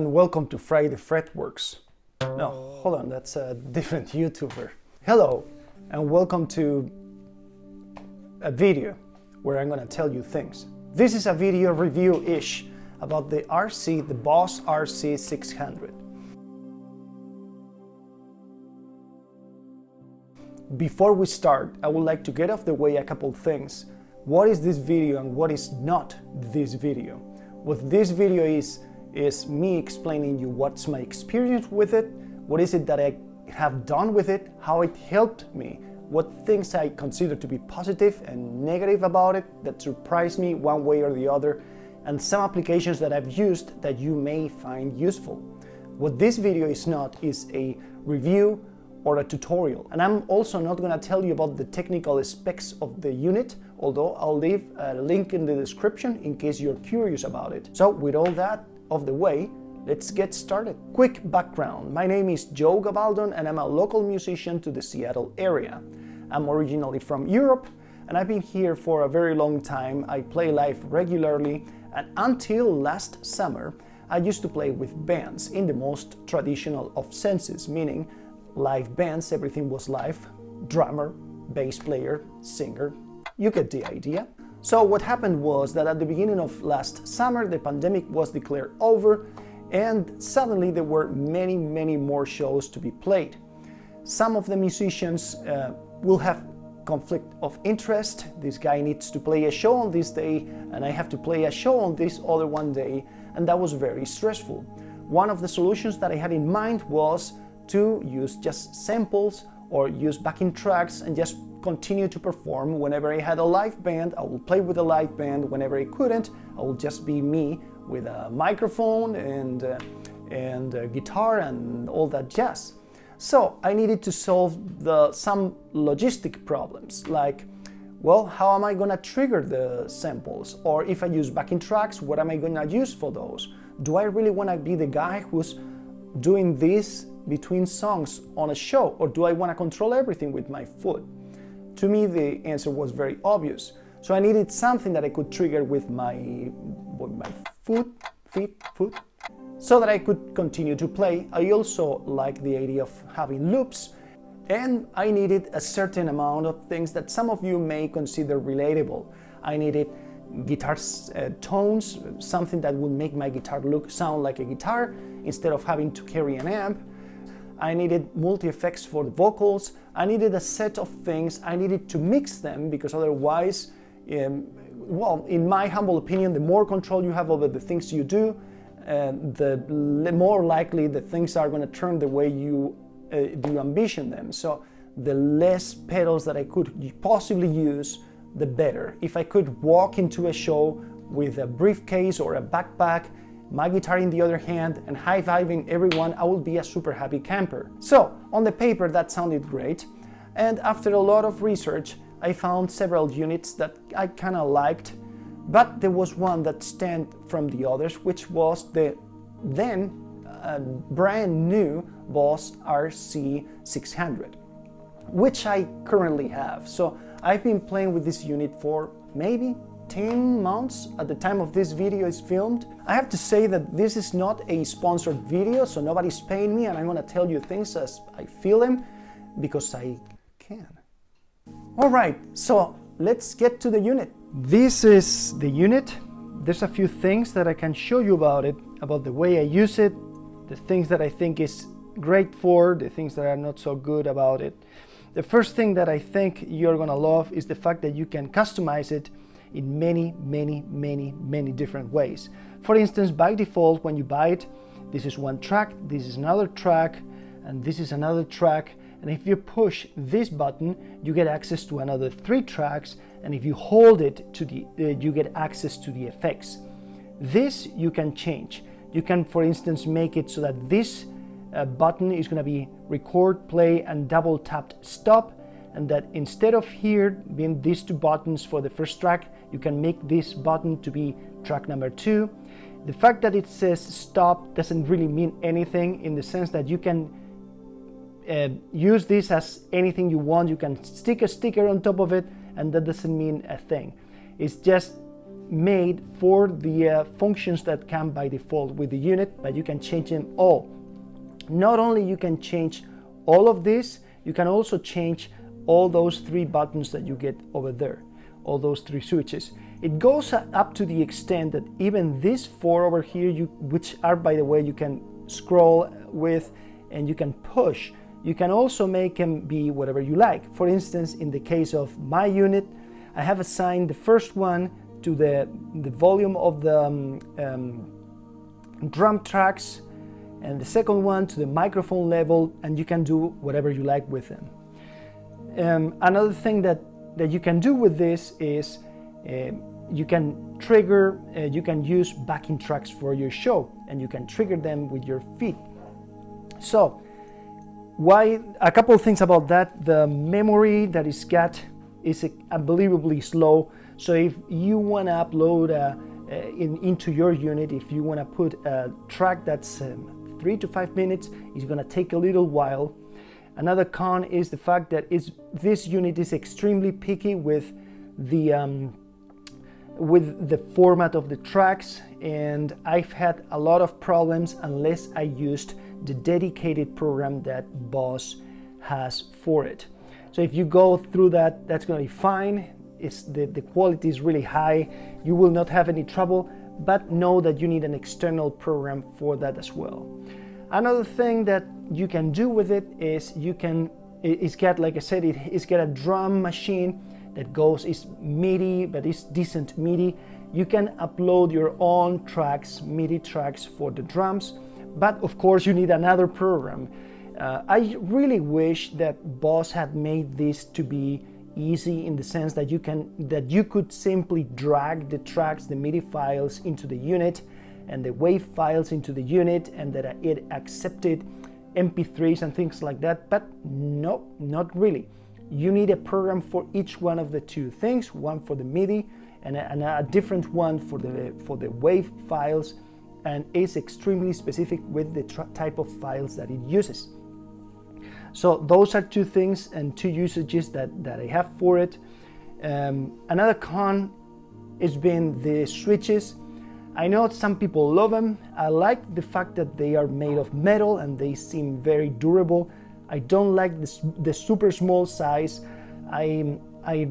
and welcome to Friday Fretworks. No, hold on, that's a different YouTuber. Hello, and welcome to a video where I'm gonna tell you things. This is a video review-ish about the Boss RC-600. Before we start, I would like to get off the way a couple things. What is this video and what is not this video? What this video is me explaining you what's my experience with it, what is it that I have done with it, how it helped me, what things I consider to be positive and negative about it that surprised me one way or the other, and some applications that I've used that you may find useful. What this video is not is a review or a tutorial, and I'm also not going to tell you about the technical specs of the unit, although I'll leave a link in the description in case you're curious about it. So with all that of the way, let's get started. Quick background. My name is Joe Gabaldon and I'm a local musician to the Seattle area. I'm originally from Europe and I've been here for a very long time. I play live regularly, and until last summer I used to play with bands in the most traditional of senses, meaning live bands, everything was live, drummer, bass player, singer, you get the idea. So what happened was that at the beginning of last summer, the pandemic was declared over, and suddenly there were many more shows to be played. Some of the musicians will have conflict of interest. This guy needs to play a show on this day, and I have to play a show on this other one day, and that was very stressful. One of the solutions that I had in mind was to use just samples or use backing tracks and just continue to perform. Whenever I had a live band, I would play with a live band. Whenever I couldn't, I would just be me with a microphone and a guitar and all that jazz. So I needed to solve some logistic problems, like, well, how am I gonna trigger the samples? Or if I use backing tracks, what am I gonna use for those? Do I really wanna be the guy who's doing this between songs on a show, or do I wanna control everything with my foot? To me, the answer was very obvious. So I needed something that I could trigger with my feet, so that I could continue to play. I also like the idea of having loops, and I needed a certain amount of things that some of you may consider relatable. I needed guitar tones, something that would make my guitar sound like a guitar instead of having to carry an amp. I needed multi-effects for the vocals. I needed a set of things. I needed to mix them because otherwise, well, in my humble opinion, the more control you have over the things you do, the more likely the things are going to turn the way you ambition them. So the less pedals that I could possibly use, the better. If I could walk into a show with a briefcase or a backpack, my guitar in the other hand, and high-fiving everyone, I would be a super happy camper. So, on the paper that sounded great, and after a lot of research, I found several units that I kinda liked, but there was one that stand from the others, which was the then brand new Boss RC-600, which I currently have. So, I've been playing with this unit for maybe 10 months at the time of this video is filmed. I have to say that this is not a sponsored video, so nobody's paying me, and I'm gonna tell you things as I feel them because I can. Alright, so let's get to the unit. This is the unit. There's a few things that I can show you about it, about the way I use it, the things that I think is great for, the things that are not so good about it. The first thing that I think you're gonna love is the fact that you can customize it in many different ways. For instance, by default, when you buy it, this is one track, this is another track, and this is another track. And if you push this button, you get access to another 3 tracks. And if you hold it you get access to the effects. This you can change. You can, for instance, make it so that this button is going to be record, play, and double tapped stop. And that instead of here being these 2 buttons for the first track, you can make this button to be track number 2. The fact that it says stop doesn't really mean anything, in the sense that you can use this as anything you want. You can stick a sticker on top of it, and that doesn't mean a thing. It's just made for the functions that come by default with the unit, but you can change them all. Not only you can change all of this, you can also change all those 3 buttons that you get over there, all those 3 switches. It goes up to the extent that even these 4 over here, which are, by the way, you can scroll with and you can push. You can also make them be whatever you like. For instance, in the case of my unit, I have assigned the first one to the volume of the drum tracks, and the second one to the microphone level, and you can do whatever you like with them. Another thing that you can do with this is you can trigger, you can use backing tracks for your show, and you can trigger them with your feet. So, a couple of things about that. The memory that is got is unbelievably slow. So if you want to upload into your unit, if you want to put a track that's 3 to 5 minutes, it's going to take a little while. Another con is the fact that this unit is extremely picky with the format of the tracks, and I've had a lot of problems unless I used the dedicated program that Boss has for it. So if you go through that, that's going to be fine. The quality is really high. You will not have any trouble, but know that you need an external program for that as well. Another thing that you can do with it is it's got, like I said, it's got a drum machine that is MIDI, but it's decent MIDI. You can upload your own tracks, MIDI tracks for the drums, but of course you need another program. I really wish that Boss had made this to be easy in the sense that you could simply drag the tracks, the MIDI files into the unit and the WAV files into the unit, and that it accepted MP3s and things like that, but no, not really. You need a program for each one of the 2 things, one for the MIDI and a different one for the WAV files, and it's extremely specific with the type of files that it uses. So those are 2 things and 2 usages that I have for it. Another con has been the switches. I know some people love them. I like the fact that they are made of metal and they seem very durable. I don't like the super small size. I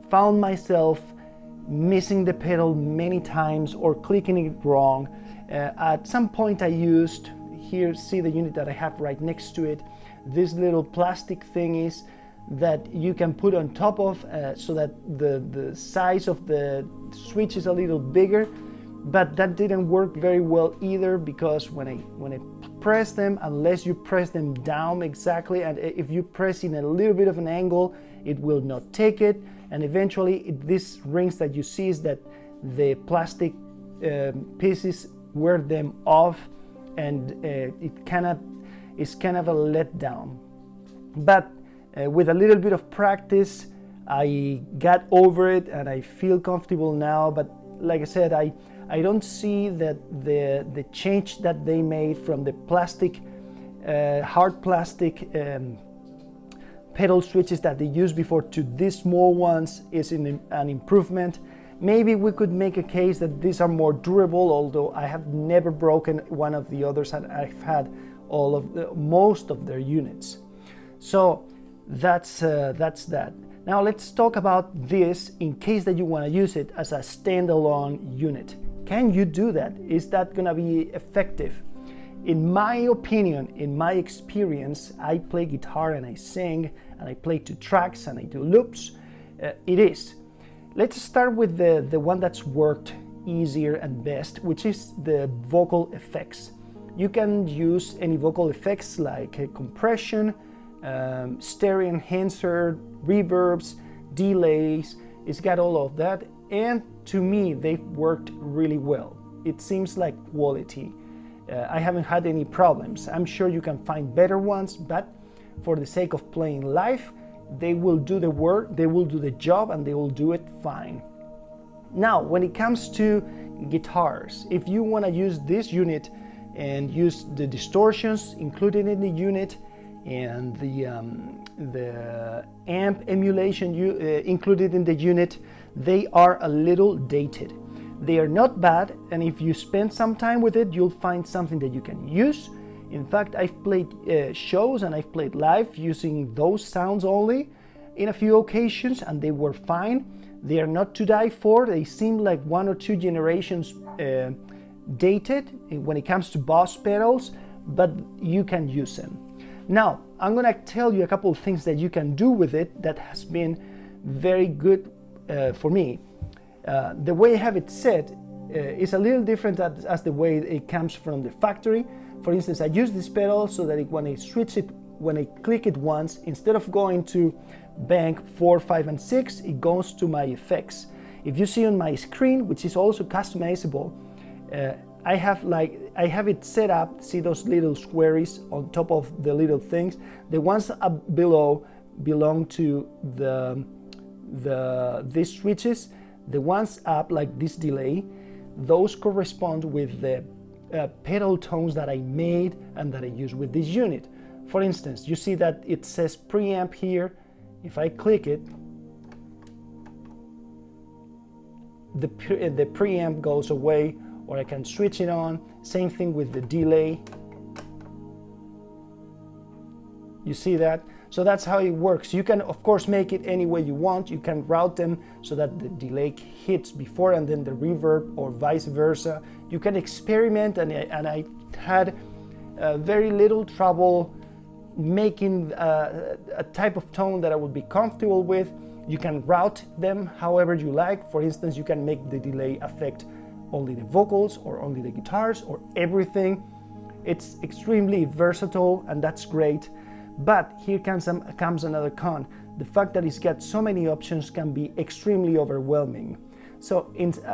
found myself missing the pedal many times or clicking it wrong. At some point I used, here see the unit that I have right next to it, these little plastic thingies that you can put on top of so that the size of the switch is a little bigger, but that didn't work very well either, because when I press them, unless you press them down exactly, and if you press in a little bit of an angle, it will not take it, and eventually these rings that you see is that the plastic pieces wear them off, and it's kind of a letdown. But with a little bit of practice, I got over it and I feel comfortable now. But like I said, I don't see that the change that they made from the plastic, hard plastic pedal switches that they used before to these small ones is an improvement. Maybe we could make a case that these are more durable, although I have never broken one of the others, and I've had most of their units. So that's that. Now let's talk about this in case that you want to use it as a standalone unit. Can you do that? Is that going to be effective? In my opinion, in my experience, I play guitar and I sing and I play 2 tracks and I do loops. It is. Let's start with the one that's worked easier and best, which is the vocal effects. You can use any vocal effects like compression, stereo enhancer, reverbs, delays. It's got all of that, and to me they've worked really well. It seems like quality. I haven't had any problems. I'm sure you can find better ones, but for the sake of playing live, they will do the work, they will do the job, and they will do it fine. Now, when it comes to guitars, if you want to use this unit and use the distortions included in the unit and the amp emulation included in the unit, they are a little dated. They are not bad, and if you spend some time with it, you'll find something that you can use. In fact, I've played shows and I've played live using those sounds only in a few occasions, and they were fine. They are not to die for. They seem like 1 or 2 generations dated when it comes to boss pedals, but you can use them. Now, I'm gonna tell you a couple of things that you can do with it that has been very good for me. The way I have it set is a little different as the way it comes from the factory. For instance, I use this pedal so that when I click it once, instead of going to bank 4, 5, and 6, it goes to my effects. If you see on my screen, which is also customizable, I have it set up. See those little squares on top of the little things? The ones up below belong to these switches. The ones up, like this delay, those correspond with the pedal tones that I made and that I use with this unit. For instance, you see that it says preamp here. If I click it, the preamp goes away, or I can switch it on. Same thing with the delay. You see that? So that's how it works. You can, of course, make it any way you want. You can route them so that the delay hits before and then the reverb, or vice versa. You can experiment, and I had very little trouble making a type of tone that I would be comfortable with. You can route them however you like. For instance, you can make the delay affect only the vocals or only the guitars or everything. It's extremely versatile, and that's great. But here comes another con. The fact that it's got so many options can be extremely overwhelming. So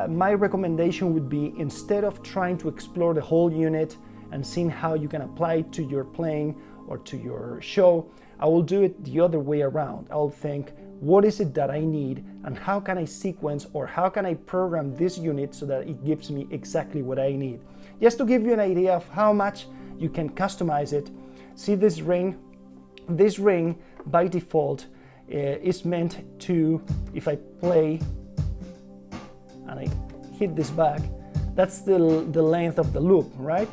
my recommendation would be, instead of trying to explore the whole unit and seeing how you can apply it to your playing or to your show, I will do it the other way around. I will think, what is it that I need, and how can I sequence, or how can I program this unit so that it gives me exactly what I need? Just to give you an idea of how much you can customize it. See this ring? This ring by default is meant to, if I play and I hit this back, that's the length of the loop, right?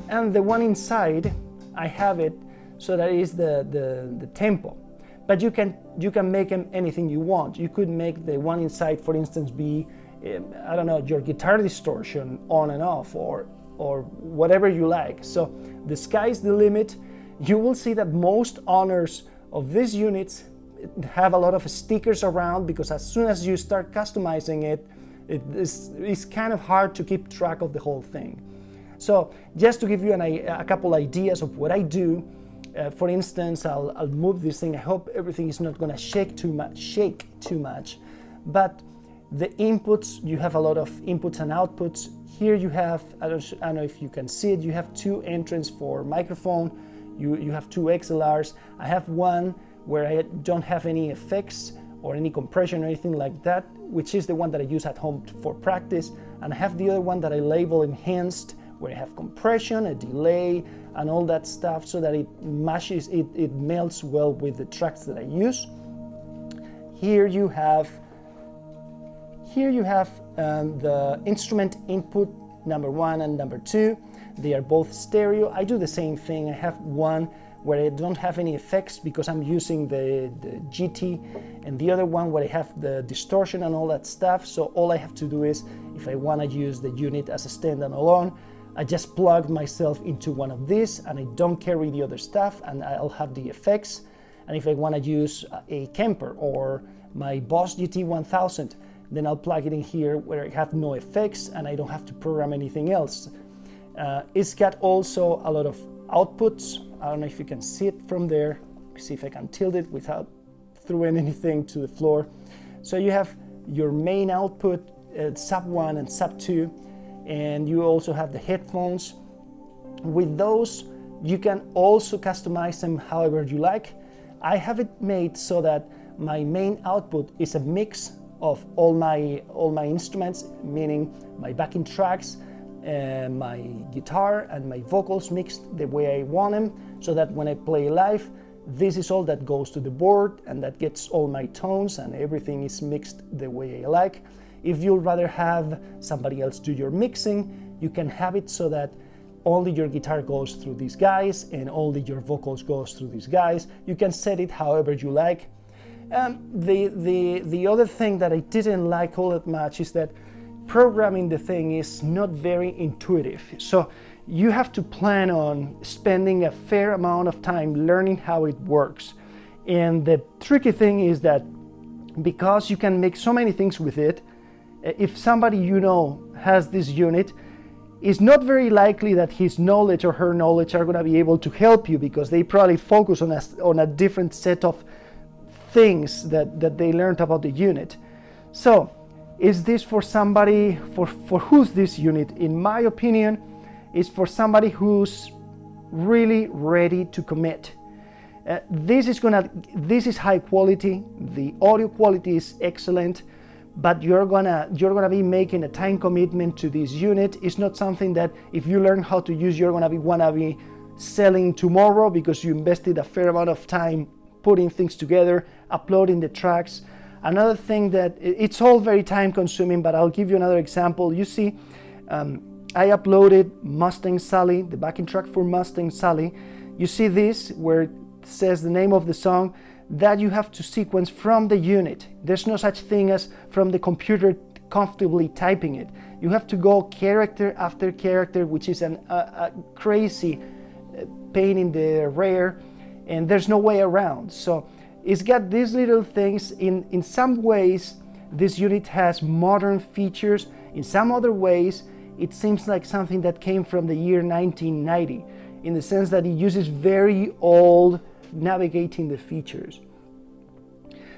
And the one inside, I have it so that is the tempo. But you can make them anything you want. You could make the one inside, for instance, be I don't know, your guitar distortion on and off, or whatever you like. So the sky's the limit. You will see that most owners of these units have a lot of stickers around, because as soon as you start customizing it, it's kind of hard to keep track of the whole thing. So just to give you a couple ideas of what I do, for instance, I'll move this thing. I hope everything is not going to shake too much. But the inputs, you have a lot of inputs and outputs. Here you have, I don't know if you can see it, you have 2 entrants for microphone. You have 2 XLRs. I have one where I don't have any effects or any compression or anything like that, which is the one that I use at home for practice. And I have the other one that I label enhanced, where I have compression, a delay, and all that stuff, so that it meshes, it melts well with the tracks that I use. Here you have the instrument input number 1 and number 2. They are both stereo. I do the same thing. I have one where I don't have any effects because I'm using the GT, and the other one where I have the distortion and all that stuff. So all I have to do is, if I want to use the unit as a standalone, I just plug myself into one of these, and I don't carry the other stuff, and I'll have the effects. And if I want to use a Kemper or my Boss GT 1000, then I'll plug it in here where I have no effects and I don't have to program anything else. It's got also a lot of outputs. I don't know if you can see it from there. See if I can tilt it without throwing anything to the floor. So you have your main output, sub 1 and sub 2, and you also have the headphones. With those, you can also customize them however you like. I have it made so that my main output is a mix of all my instruments, meaning my backing tracks, my guitar and my vocals mixed the way I want them, so that when I play live, this is all that goes to the board and that gets all my tones and everything is mixed the way I like. If you'd rather have somebody else do your mixing, you can have it so that only your guitar goes through these guys and only your vocals goes through these guys. You can set it however you like. The other thing that I didn't like all that much is that programming the thing is not very intuitive. So you have to plan on spending a fair amount of time learning how it works. And the tricky thing is that because you can make so many things with it, if somebody you know has this unit, it's not very likely that his knowledge or her knowledge are going to be able to help you, because they probably focus on a different set of things that they learned about the unit. So is this for somebody, for who's this unit? In my opinion, is for somebody who's really ready to commit. This is high quality, the audio quality is excellent, but you're gonna be making a time commitment to this unit. It's not something that if you learn how to use, you're wanna be selling tomorrow, because you invested a fair amount of time putting things together, uploading the tracks. Another thing that it's all very time consuming, but I'll give you another example. You see, I uploaded Mustang Sally, the backing track for Mustang Sally. You see this where it says the name of the song, that you have to sequence from the unit. There's no such thing as from the computer comfortably typing it. You have to go character after character, which is a crazy pain in the rear, and there's no way around. So it's got these little things. In some ways, this unit has modern features. In some other ways, it seems like something that came from the year 1990, in the sense that it uses very old navigating the features.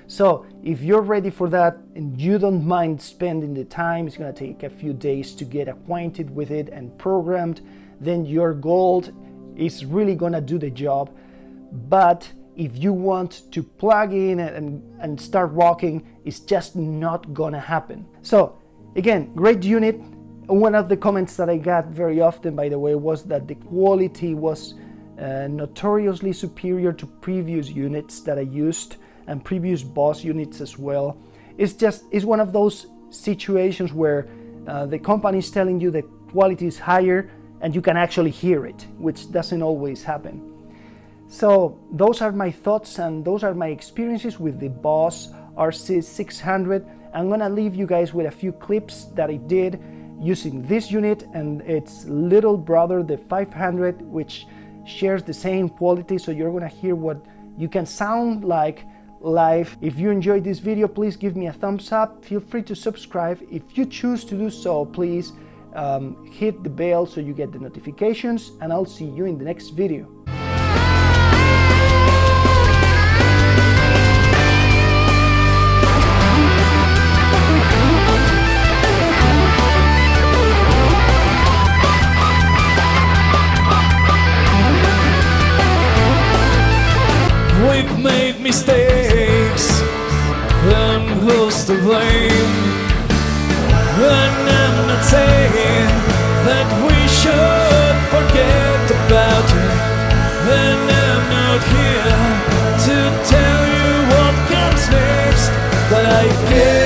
So if you're ready for that and you don't mind spending the time, it's going to take a few days to get acquainted with it and programmed, then your Gold is really going to do the job. But if you want to plug in and start rocking, it's just not going to happen. So again, great unit. One of the comments that I got very often, by the way, was that the quality was notoriously superior to previous units that I used, and previous Boss units as well. It's one of those situations where the company is telling you the quality is higher and you can actually hear it, which doesn't always happen. So those are my thoughts and those are my experiences with the Boss RC-600. I'm gonna leave you guys with a few clips that I did using this unit and its little brother, the 500, which shares the same quality, so you're gonna hear what you can sound like live. If you enjoyed this video, please give me a thumbs up. Feel free to subscribe. If you choose to do so, please hit the bell so you get the notifications, and I'll see you in the next video. We've made mistakes, and who's to blame? And I'm not saying that we should forget about it, and I'm not here to tell you what comes next, but I guess